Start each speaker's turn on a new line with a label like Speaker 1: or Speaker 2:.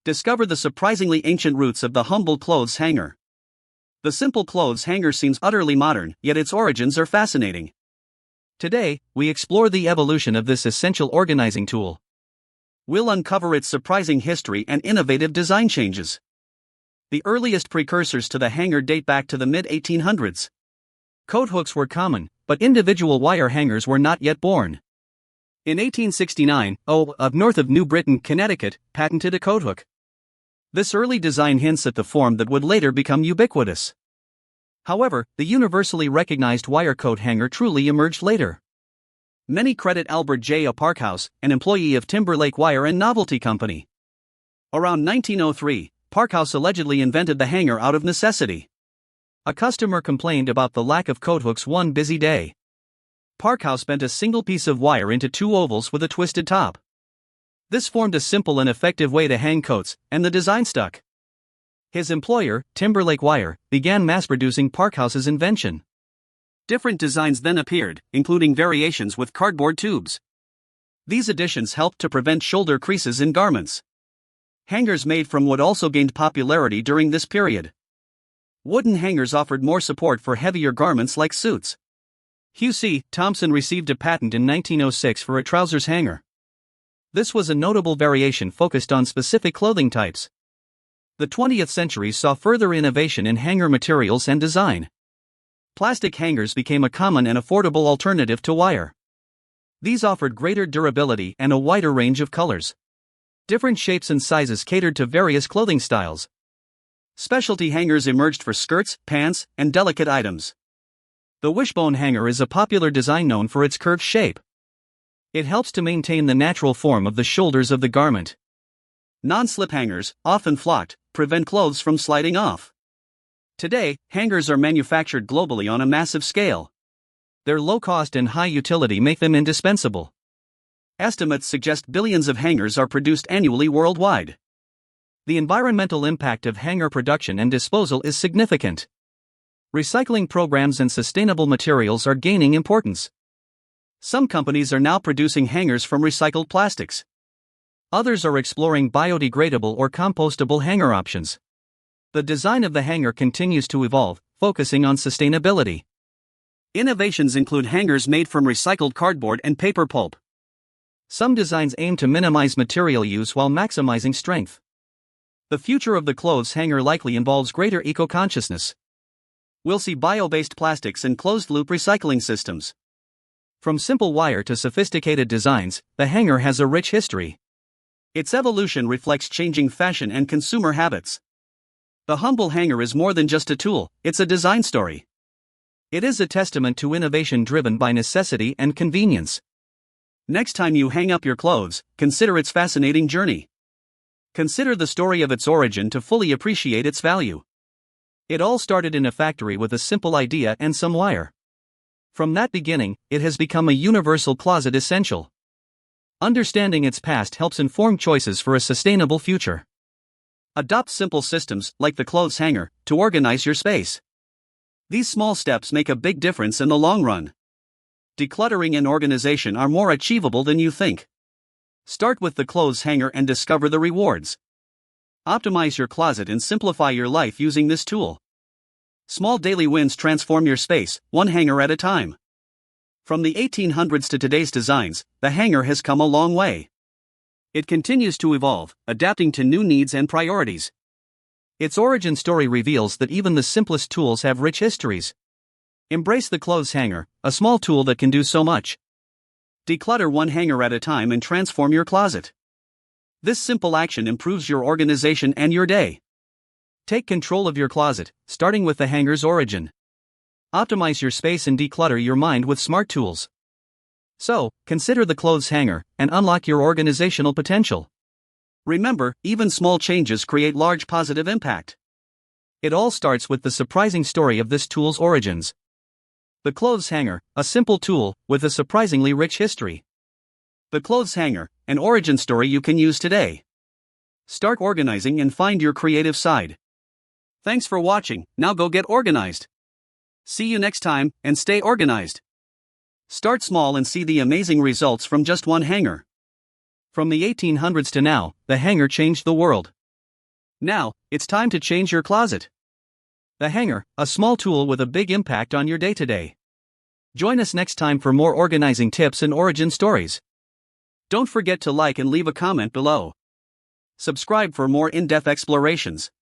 Speaker 1: Discover the surprisingly ancient roots of the humble clothes hanger. The simple clothes hanger seems utterly modern, yet its origins are fascinating. Today, we explore the evolution of this essential organizing tool. We'll uncover its surprising history and innovative design changes. The earliest precursors to the hanger date back to the mid-1800s. Coat hooks were common, but individual wire hangers were not yet born. In 1869, of north of New Britain, Connecticut, patented a coat hook. This early design hints at the form that would later become ubiquitous. However, the universally recognized wire coat hanger truly emerged later. Many credit Albert Parkhouse, an employee of Timberlake Wire and Novelty Company. Around 1903, Parkhouse allegedly invented the hanger out of necessity. A customer complained about the lack of coat hooks one busy day. Parkhouse bent a single piece of wire into two ovals with a twisted top. This formed a simple and effective way to hang coats, and the design stuck. His employer, Timberlake Wire, began mass-producing Parkhouse's invention. Different designs then appeared, including variations with cardboard tubes. These additions helped to prevent shoulder creases in garments. Hangers made from wood also gained popularity during this period. Wooden hangers offered more support for heavier garments like suits. Hugh C. Thompson received a patent in 1906 for a trousers hanger. This was a notable variation focused on specific clothing types. The 20th century saw further innovation in hanger materials and design. Plastic hangers became a common and affordable alternative to wire. These offered greater durability and a wider range of colors. Different shapes and sizes catered to various clothing styles. Specialty hangers emerged for skirts, pants, and delicate items. The wishbone hanger is a popular design known for its curved shape. It helps to maintain the natural form of the shoulders of the garment. Non-slip hangers, often flocked, prevent clothes from sliding off. Today, hangers are manufactured globally on a massive scale. Their low cost and high utility make them indispensable. Estimates suggest billions of hangers are produced annually worldwide. The environmental impact of hanger production and disposal is significant. Recycling programs and sustainable materials are gaining importance. Some companies are now producing hangers from recycled plastics. Others are exploring biodegradable or compostable hanger options. The design of the hanger continues to evolve, focusing on sustainability. Innovations include hangers made from recycled cardboard and paper pulp. Some designs aim to minimize material use while maximizing strength. The future of the clothes hanger likely involves greater eco-consciousness. We'll see bio-based plastics and closed-loop recycling systems. From simple wire to sophisticated designs, the hanger has a rich history. Its evolution reflects changing fashion and consumer habits. The humble hanger is more than just a tool, it's a design story. It is a testament to innovation driven by necessity and convenience. Next time you hang up your clothes, consider its fascinating journey. Consider the story of its origin to fully appreciate its value. It all started in a factory with a simple idea and some wire. From that beginning, it has become a universal closet essential. Understanding its past helps inform choices for a sustainable future. Adopt simple systems, like the clothes hanger, to organize your space. These small steps make a big difference in the long run. Decluttering and organization are more achievable than you think. Start with the clothes hanger and discover the rewards. Optimize your closet and simplify your life using this tool. Small daily wins transform your space, one hanger at a time. From the 1800s to today's designs, the hanger has come a long way. It continues to evolve, adapting to new needs and priorities. Its origin story reveals that even the simplest tools have rich histories. Embrace the clothes hanger, a small tool that can do so much. Declutter one hanger at a time and transform your closet. This simple action improves your organization and your day. Take control of your closet, starting with the hanger's origin. Optimize your space and declutter your mind with smart tools. So, consider the clothes hanger and unlock your organizational potential. Remember, even small changes create large positive impact. It all starts with the surprising story of this tool's origins. The clothes hanger, a simple tool with a surprisingly rich history. The clothes hanger, an origin story you can use today. Start organizing and find your creative side. Thanks for watching, now go get organized. See you next time, and stay organized. Start small and see the amazing results from just one hanger. From the 1800s to now, the hanger changed the world. Now, it's time to change your closet. The hanger, a small tool with a big impact on your day-to-day. Join us next time for more organizing tips and origin stories. Don't forget to like and leave a comment below. Subscribe for more in-depth explorations.